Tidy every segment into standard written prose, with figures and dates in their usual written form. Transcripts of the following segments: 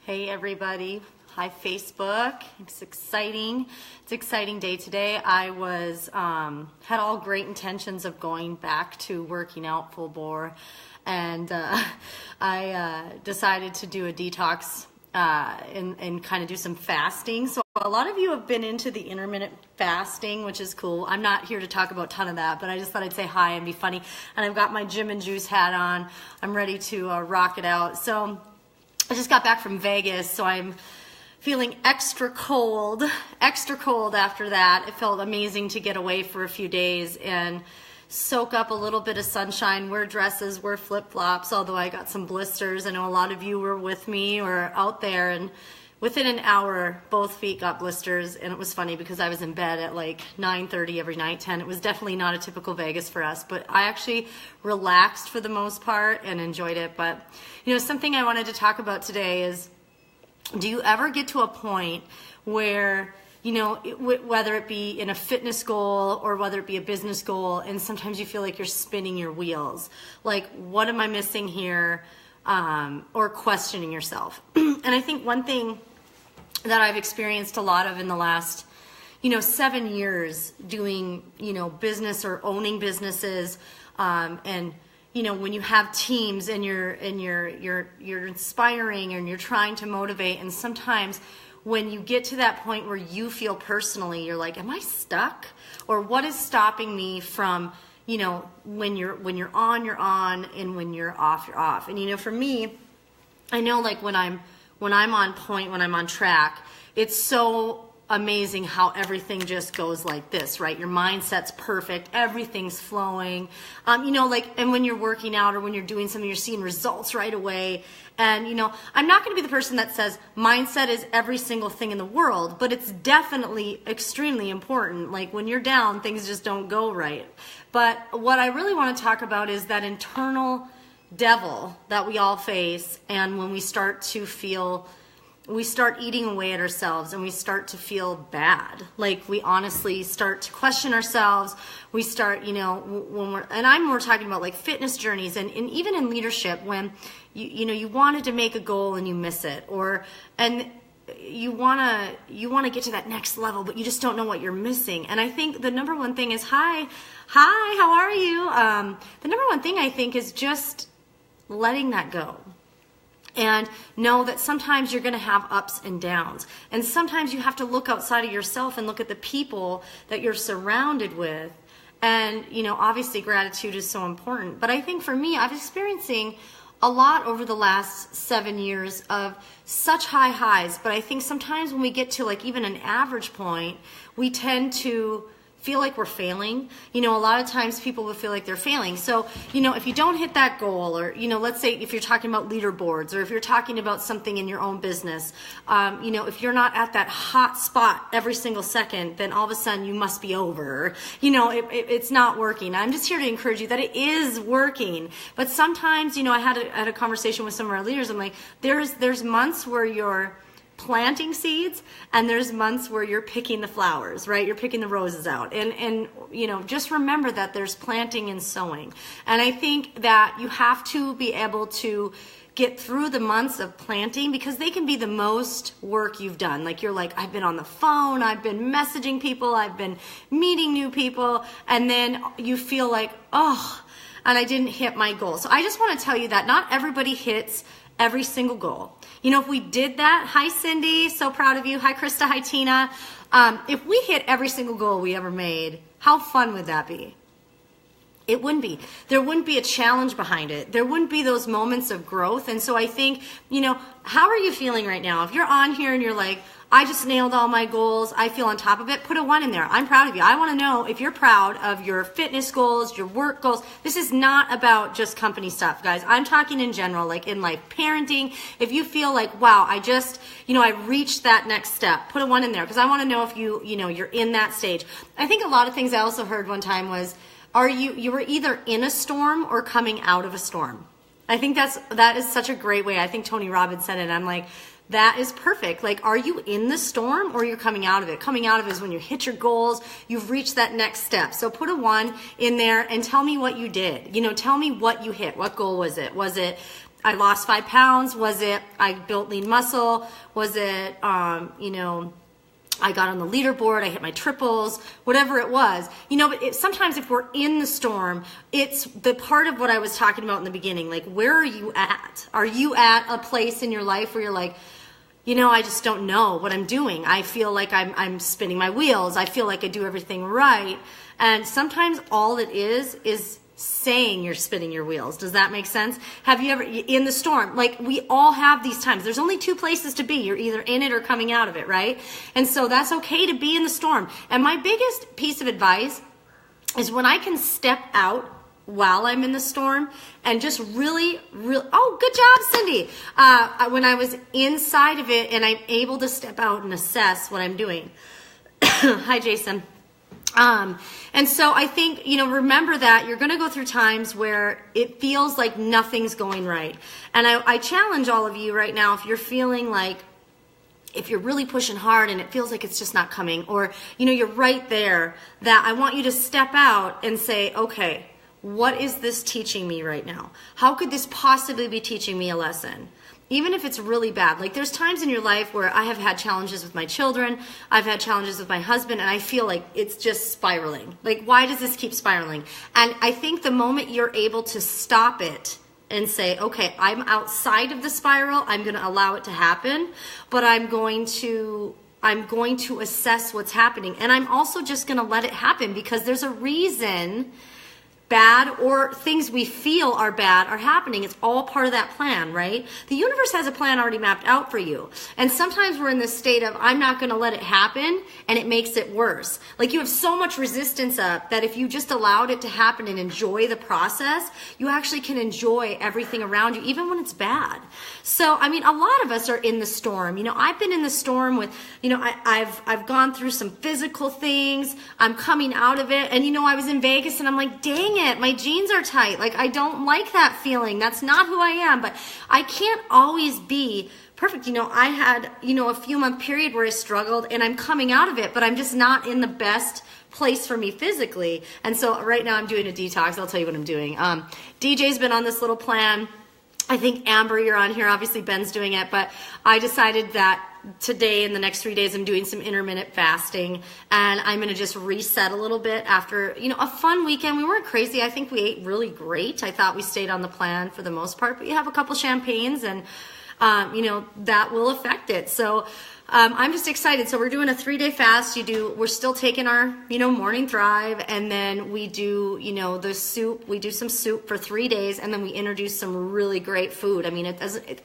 Hey everybody, hi Facebook. It's exciting. It's an exciting day today. I was had all great intentions of going back to working out full bore, and I decided to do a detox and kind of do some fasting. So a lot of you have been into the intermittent fasting, which is cool. I'm not here to talk about a ton of that, but I just thought I'd say hi and be funny. And I've got my Gym and Juice hat on. I'm ready to rock it out. So I just got back from Vegas, so I'm feeling extra cold after that. It felt amazing to get away for a few days and soak up a little bit of sunshine, wear dresses, wear flip-flops, although I got some blisters. I know a lot of you were with me or out there, and within an hour, both feet got blisters, and it was funny because I was in bed at like 9:30 every night, 10. It was definitely not a typical Vegas for us, but I actually relaxed for the most part and enjoyed it. But, you know, something I wanted to talk about today is, do you ever get to a point where, you know, whether it be in a fitness goal or whether it be a business goal, and sometimes you feel like you're spinning your wheels, like, what am I missing here? Or questioning yourself. And I think one thing that I've experienced a lot of in the last, 7 years doing, business or owning businesses, and when you have teams and you're inspiring and you're trying to motivate, and sometimes when you get to that point where you feel personally, you're like, am I stuck? Or what is stopping me from, when you're on, you're on, and when you're off, you're off. And for me, I know like when I'm on point, when I'm on track, it's so amazing how everything just goes like this, right? Your mindset's perfect, everything's flowing. And when you're working out or when you're doing something, you're seeing results right away. And, I'm not going to be the person that says mindset is every single thing in the world, but it's definitely extremely important. Like when you're down, things just don't go right. But what I really want to talk about is that internal devil that we all face. And when we start eating away at ourselves and we start to feel bad. Like we honestly start to question ourselves. We start, we're talking about like fitness journeys and even in leadership when you wanted to make a goal and you miss it, and you want to get to that next level, but you just don't know what you're missing. And I think the number one thing is, hi, how are you? The number one thing I think is just letting that go. And know that sometimes you're going to have ups and downs. And sometimes you have to look outside of yourself and look at the people that you're surrounded with. And, obviously gratitude is so important. But I think for me, I'm experiencing a lot over the last 7 years of such high highs. But I think sometimes when we get to like even an average point, we tend to feel like we're failing. A lot of times people will feel like they're failing. So, if you don't hit that goal, or, let's say if you're talking about leaderboards, or if you're talking about something in your own business, if you're not at that hot spot every single second, then all of a sudden you must be over. It's not working. I'm just here to encourage you that it is working. But sometimes, I had a conversation with some of our leaders. I'm like, there's months where you're planting seeds and there's months where you're picking the flowers, right? You're picking the roses out. And just remember that there's planting and sowing. And I think that you have to be able to get through the months of planting because they can be the most work you've done. Like you're like, I've been on the phone, I've been messaging people, I've been meeting new people, and then you feel like, oh, and I didn't hit my goal. So I just want to tell you that not everybody hits every single goal. If we did that, hi Cindy, so proud of you. Hi Krista, hi Tina. If we hit every single goal we ever made, how fun would that be? It wouldn't be. There wouldn't be a challenge behind it. There wouldn't be those moments of growth. And so I think, how are you feeling right now? If you're on here and you're like, I just nailed all my goals, I feel on top of it, put a 1 in there. I'm proud of you. I want to know if you're proud of your fitness goals, your work goals. This is not about just company stuff, guys. I'm talking in general, like in life, parenting. If you feel like, wow, I just, I reached that next step, put a 1 in there because I want to know if you're in that stage. I think a lot of things I also heard one time was, you were either in a storm or coming out of a storm. I think that is such a great way. I think Tony Robbins said it. I'm like, that is perfect. Like, are you in the storm or you're coming out of it? Coming out of it is when you hit your goals, you've reached that next step. So put a 1 in there and tell me what you did. Tell me what you hit. What goal was it? Was it I lost 5 pounds? Was it I built lean muscle? Was it, I got on the leaderboard, I hit my triples, whatever it was. But sometimes if we're in the storm, it's the part of what I was talking about in the beginning. Like, where are you at? Are you at a place in your life where you're like, I just don't know what I'm doing. I feel like I'm spinning my wheels. I feel like I do everything right. And sometimes all it is saying you're spinning your wheels. Does that make sense? Have you ever, in the storm, like we all have these times. There's only 2 places to be. You're either in it or coming out of it, right? And so that's okay to be in the storm. And my biggest piece of advice is when I can step out while I'm in the storm and just really, oh, good job, Cindy. When I was inside of it and I'm able to step out and assess what I'm doing. Hi, Jason. And so I think, remember that you're going to go through times where it feels like nothing's going right. And I challenge all of you right now, if you're feeling like, if you're really pushing hard and it feels like it's just not coming, or, you're right there, that I want you to step out and say, okay, what is this teaching me right now? How could this possibly be teaching me a lesson? Even if it's really bad. Like there's times in your life where I have had challenges with my children, I've had challenges with my husband, and I feel like it's just spiraling. Like, why does this keep spiraling? And I think the moment you're able to stop it and say, okay, I'm outside of the spiral, I'm going to allow it to happen, but I'm going to assess what's happening. And I'm also just going to let it happen because there's a reason bad or things we feel are bad are happening. It's all part of that plan, right? The universe has a plan already mapped out for you. And sometimes we're in this state of, I'm not going to let it happen, and it makes it worse. Like you have so much resistance up that if you just allowed it to happen and enjoy the process, you actually can enjoy everything around you, even when it's bad. So, a lot of us are in the storm. I've been in the storm with, I've gone through some physical things. I'm coming out of it. And, I was in Vegas and I'm like, dang it, my jeans are tight. Like, I don't like that feeling. That's not who I am. But I can't always be perfect. I had, a few month period where I struggled and I'm coming out of it, but I'm just not in the best place for me physically. And so right now I'm doing a detox. I'll tell you what I'm doing. DJ's been on this little plan. I think Amber, you're on here. Obviously Ben's doing it, but I decided that today and the next 3 days I'm doing some intermittent fasting, and I'm going to just reset a little bit after, a fun weekend. We weren't crazy. I think we ate really great. I thought we stayed on the plan for the most part, but you have a couple champagnes and, that will affect it. So, I'm just excited. So we're doing a 3-day fast. We're still taking our, morning thrive, and then we do, the soup. We do some soup for 3 days, and then we introduce some really great food.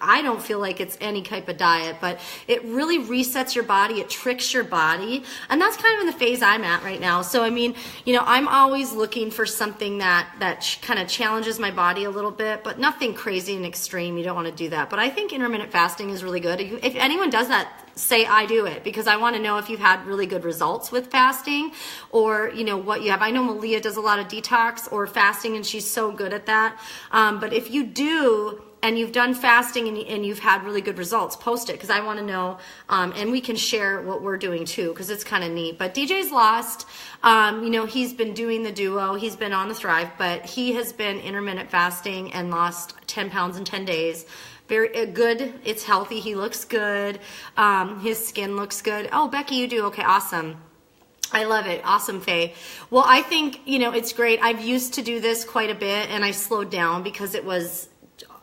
I don't feel like it's any type of diet, but it really resets your body. It tricks your body, and that's kind of in the phase I'm at right now. So I'm always looking for something that kind of challenges my body a little bit, but nothing crazy and extreme. You don't want to do that. But I think intermittent fasting is really good. If anyone does that, say I do it, because I want to know if you've had really good results with fasting, or what you have. I know Malia does a lot of detox or fasting, and she's so good at that. But if you do and you've done fasting and you've had really good results, post it, because I want to know, and we can share what we're doing too, because it's kind of neat. But DJ's lost, he's been doing the duo, he's been on the Thrive, but he has been intermittent fasting and lost 10 pounds in 10 days. Very good. It's healthy. He looks good. His skin looks good. Oh, Becky, you do? Okay, awesome. I love it. Awesome, Faye. Well, I think, it's great. I've used to do this quite a bit, and I slowed down because it was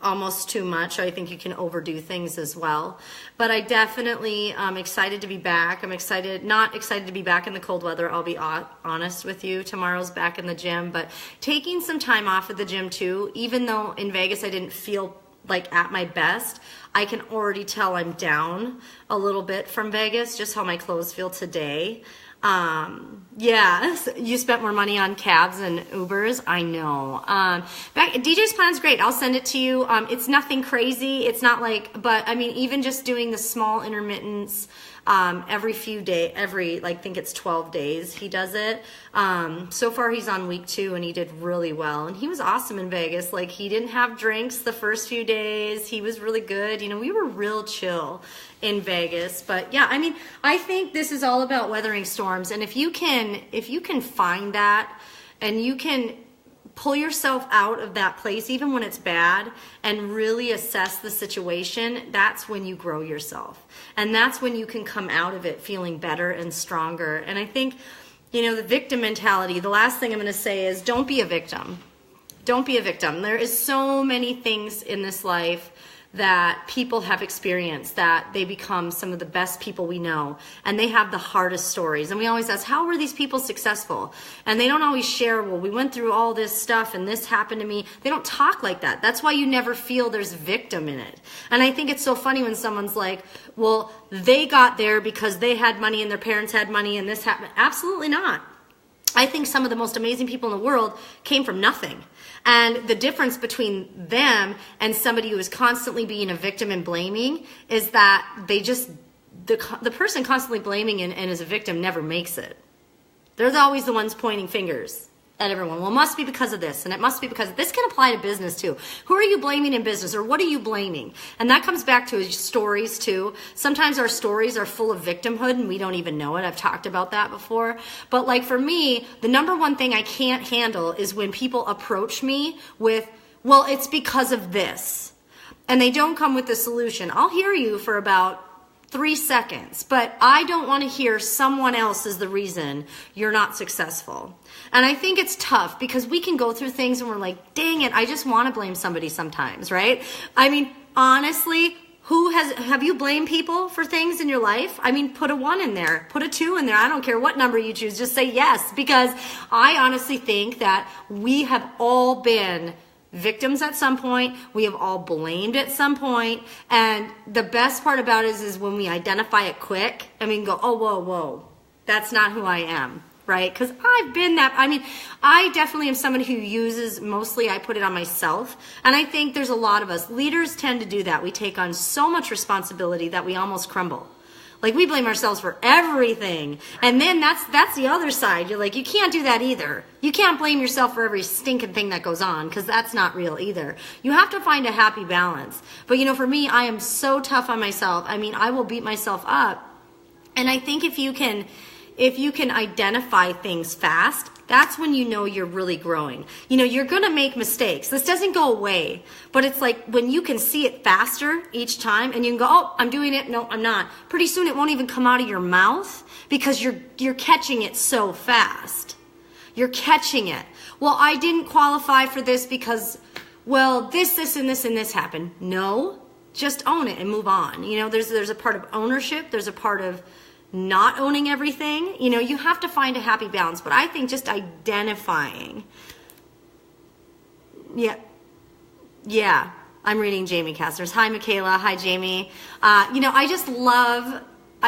almost too much. I think you can overdo things as well. But I definitely am excited to be back. I'm not excited to be back in the cold weather. I'll be honest with you. Tomorrow's back in the gym, but taking some time off of the gym too, even though in Vegas I didn't feel like at my best, I can already tell I'm down a little bit from Vegas, just how my clothes feel today. You spent more money on cabs and Ubers. I know. DJ's plan's great. I'll send it to you. It's nothing crazy. It's not like, but even just doing the small intermittents, every few days, I think it's 12 days he does it. So far he's on week 2 and he did really well. And he was awesome in Vegas. Like, he didn't have drinks the first few days. He was really good. We were real chill in Vegas. But yeah, I think this is all about weathering storms. And if you can find that, and you can pull yourself out of that place, even when it's bad, and really assess the situation, that's when you grow yourself. And that's when you can come out of it feeling better and stronger. And I think, the victim mentality, the last thing I'm going to say is don't be a victim. Don't be a victim. There is so many things in this life that people have experienced that they become some of the best people we know, and they have the hardest stories. And we always ask, how were these people successful? And they don't always share, well, we went through all this stuff and this happened to me. They don't talk like that. That's why you never feel there's victim in it. And I think it's so funny when someone's like, well, they got there because they had money and their parents had money and this happened. Absolutely not. I think some of the most amazing people in the world came from nothing. And the difference between them and somebody who is constantly being a victim and blaming is that the person constantly blaming and is a victim never makes it. They're always the ones pointing fingers at everyone. Well, it must be because of this, and it must be because this can apply to business too. Who are you blaming in business, or what are you blaming? And that comes back to stories too. Sometimes our stories are full of victimhood and we don't even know it. I've talked about that before. But like for me, the number one thing I can't handle is when people approach me with, well, it's because of this. And they don't come with the solution. I'll hear you for about 3 seconds, but I don't want to hear someone else is the reason you're not successful. And I think it's tough because we can go through things and we're like, dang it, I just want to blame somebody sometimes, right? I mean, honestly, have you blamed people for things in your life? I mean, put a 1 in there, put a 2 in there. I don't care what number you choose, just say yes, because I honestly think that we have all been victims at some point. We have all blamed at some point. And the best part about it is when we identify it quick and we can go, oh, whoa, that's not who I am, right? Because I've been that. I mean, I definitely am somebody who uses, mostly I put it on myself. And I think there's a lot of us. Leaders tend to do that. We take on so much responsibility that we almost crumble. Like we blame ourselves for everything. And then that's the other side. You're like, you can't do that either. You can't blame yourself for every stinking thing that goes on, because that's not real either. You have to find a happy balance. But for me, I am so tough on myself. I mean, I will beat myself up. And I think if you can identify things fast, that's when you know you're really growing. You're going to make mistakes. This doesn't go away. But it's like when you can see it faster each time and you can go, oh, I'm doing it. No, I'm not. Pretty soon it won't even come out of your mouth because you're catching it so fast. You're catching it. Well, I didn't qualify for this because, well, this, and this happened. No, just own it and move on. There's a part of ownership. There's a part of not owning everything. You have to find a happy balance. But I think just identifying. Yeah. I'm reading Jamie Kastner's. Hi, Michaela. Hi, Jamie. I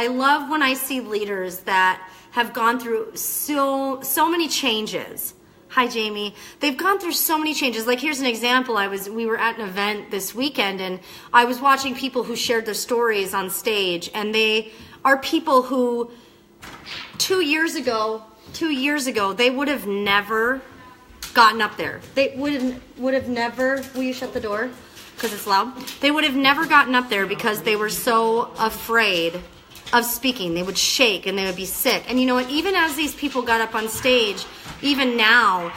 love when I see leaders that have gone through so many changes. Hi, Jamie. They've gone through so many changes. Like, here's an example. We were at an event this weekend, and I was watching people who shared their stories on stage, and they are people who 2 years ago, they would have never gotten up there. They would have never, will you shut the door? Because it's loud. They would have never gotten up there because they were so afraid of speaking. They would shake and they would be sick. And you know what? Even as these people got up on stage, even now,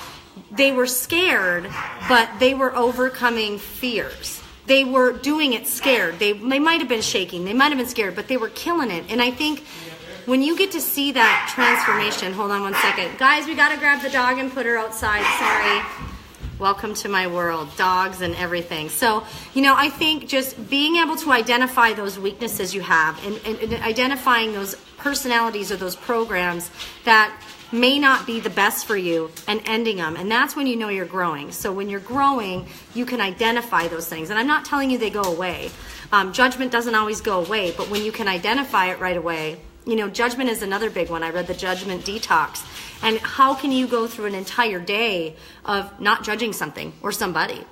they were scared, but they were overcoming fears. They were doing it scared. They might have been shaking. They might have been scared, but they were killing it. And I think when you get to see that transformation, hold on one second. Guys, we got to grab the dog and put her outside. Sorry. Welcome to my world, dogs and everything. So, I think just being able to identify those weaknesses you have and identifying those personalities or those programs that may not be the best for you and ending them. And that's when you know you're growing. So when you're growing, you can identify those things. And I'm not telling you they go away. Judgment doesn't always go away, but when you can identify it right away, judgment is another big one. I read the Judgment Detox. And how can you go through an entire day of not judging something or somebody?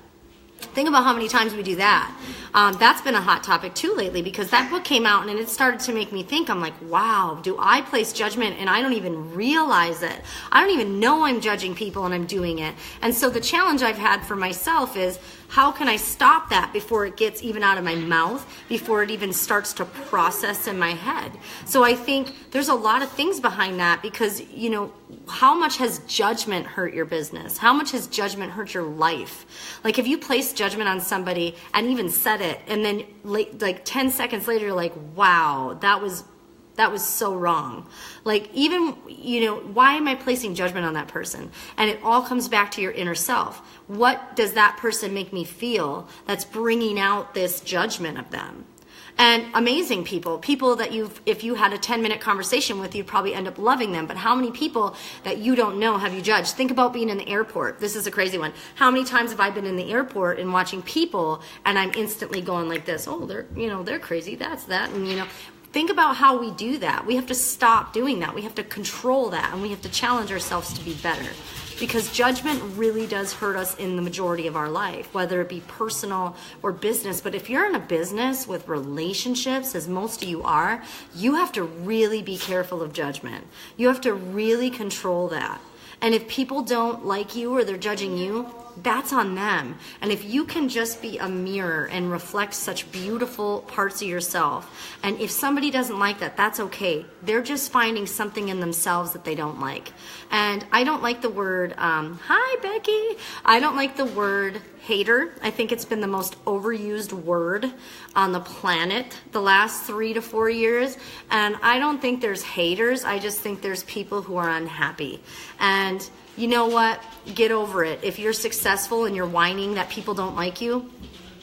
Think about how many times we do that. That's been a hot topic too lately, because that book came out and it started to make me think. I'm like, wow, do I place judgment and I don't even realize it? I don't even know I'm judging people and I'm doing it. And so the challenge I've had for myself is How can I stop that before it gets even out of my mouth, before it even starts to process in my head? So I think there's a lot of things behind that, because, you know, how much has judgment hurt your business? How much has judgment hurt your life? Like, if you place judgment on somebody and even said it, and then like 10 seconds later, you're like, wow, that was so wrong. Like, even, you know, why am I placing judgment on that person? And it all comes back to your inner self. What does that person make me feel that's bringing out this judgment of them? And amazing people that if you had a 10-minute conversation with, you'd probably end up loving them. But how many people that you don't know have you judged? Think about being in the airport. This is a crazy one. How many times have I been in the airport and watching people, and I'm instantly going like this, oh, they're crazy, that's that, and, you know. Think about how we do that. We have to stop doing that. We have to control that, and we have to challenge ourselves to be better. Because judgment really does hurt us in the majority of our life, whether it be personal or business. But if you're in a business with relationships, as most of you are, you have to really be careful of judgment. You have to really control that. And if people don't like you or they're judging you, that's on them. And if you can just be a mirror and reflect such beautiful parts of yourself, and if somebody doesn't like that, that's okay. They're just finding something in themselves that they don't like. And I don't like the word, hi Becky, I don't like the word hater. I think it's been the most overused word on the planet the last 3 to 4 years. And I don't think there's haters. I just think there's people who are unhappy. And you know what? Get over it. If you're successful and you're whining that people don't like you,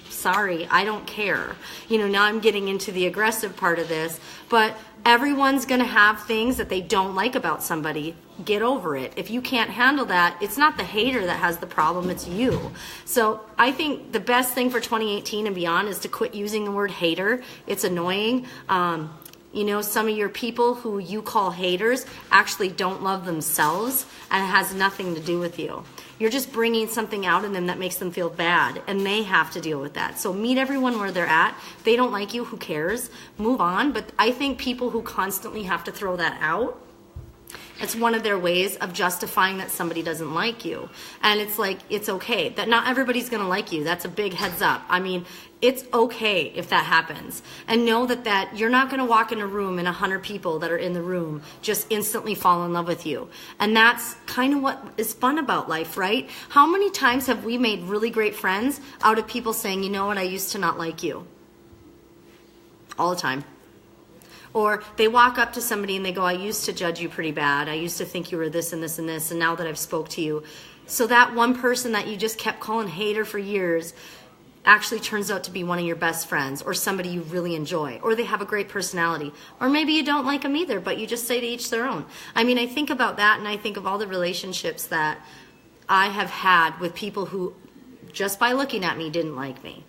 sorry, I don't care. You know, now I'm getting into the aggressive part of this, but everyone's going to have things that they don't like about somebody. Get over it. If you can't handle that, it's not the hater that has the problem, it's you. So I think the best thing for 2018 and beyond is to quit using the word hater. It's annoying. You know, some of your people who you call haters actually don't love themselves, and it has nothing to do with you. You're just bringing something out in them that makes them feel bad, and they have to deal with that. So meet everyone where they're at. If they don't like you, who cares? Move on. But I think people who constantly have to throw that out, it's one of their ways of justifying that somebody doesn't like you. And it's like, it's okay. That not everybody's going to like you. That's a big heads up. I mean, it's okay if that happens. And know that you're not going to walk in a room and 100 people that are in the room just instantly fall in love with you. And that's kind of what is fun about life, right? How many times have we made really great friends out of people saying, you know what, I used to not like you? All the time. Or they walk up to somebody and they go, I used to judge you pretty bad. I used to think you were this and this and this, and now that I've spoke to you. So that one person that you just kept calling hater for years actually turns out to be one of your best friends, or somebody you really enjoy, or they have a great personality. Or maybe you don't like them either, but you just say to each their own. I mean, I think about that, and I think of all the relationships that I have had with people who, just by looking at me, didn't like me.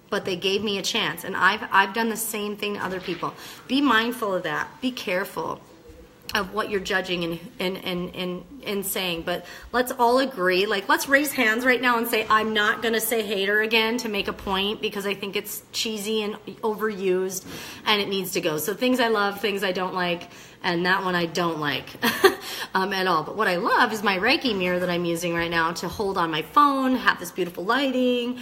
But they gave me a chance, and I've done the same thing to other people. Be mindful of that. Be careful of what you're judging and saying. But let's all agree, like, let's raise hands right now and say, I'm not going to say hater again to make a point, because I think it's cheesy and overused and it needs to go. So things I love, things I don't like, and that one I don't like at all. But what I love is my Reiki mirror that I'm using right now to hold on my phone, have this beautiful lighting,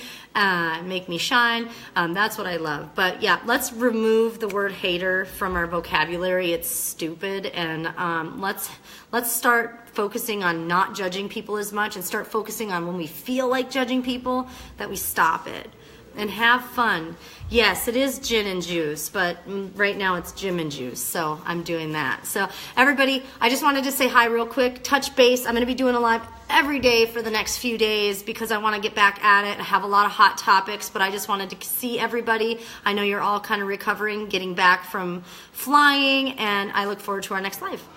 make me shine. That's what I love. But yeah, let's remove the word hater from our vocabulary. It's stupid. And let's start focusing on not judging people as much, and start focusing on when we feel like judging people, that we stop it. And have fun. Yes, it is gin and juice, but right now it's Jim and juice, so I'm doing that. So everybody, I just wanted to say hi real quick, touch base. I'm going to be doing a live every day for the next few days because I want to get back at it. I have a lot of hot topics, but I just wanted to see everybody. I know you're all kind of recovering, getting back from flying, and I look forward to our next live.